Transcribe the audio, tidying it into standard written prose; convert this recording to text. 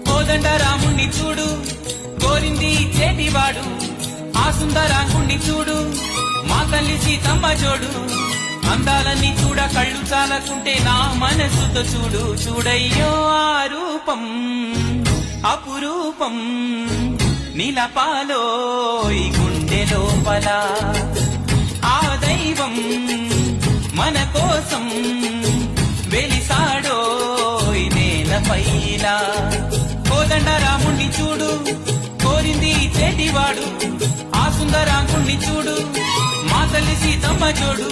కోదండ రాముణ్ణి చూడు కోరింది చేటివాడు ఆ సుందరాంగుణ్ణి చూడు మా తల్లి సీతమ్మ జోడు అందాలన్నీ చూడ కళ్ళు చాలకుంటే నా మనసుతో చూడు చూడయ్యో ఆ రూపం అపురూపం నీలపాలో ఈ గుండె లోపల ఆ దైవం మన కోసం వెలిసాడో ఈ నేలపైలా కోదండ రాముణ్ణి చూడు కోరింది చేటివాడు ఆ సుందరాంగుణ్ణి చూడు మా తల్లి సీతమ్మ జోడు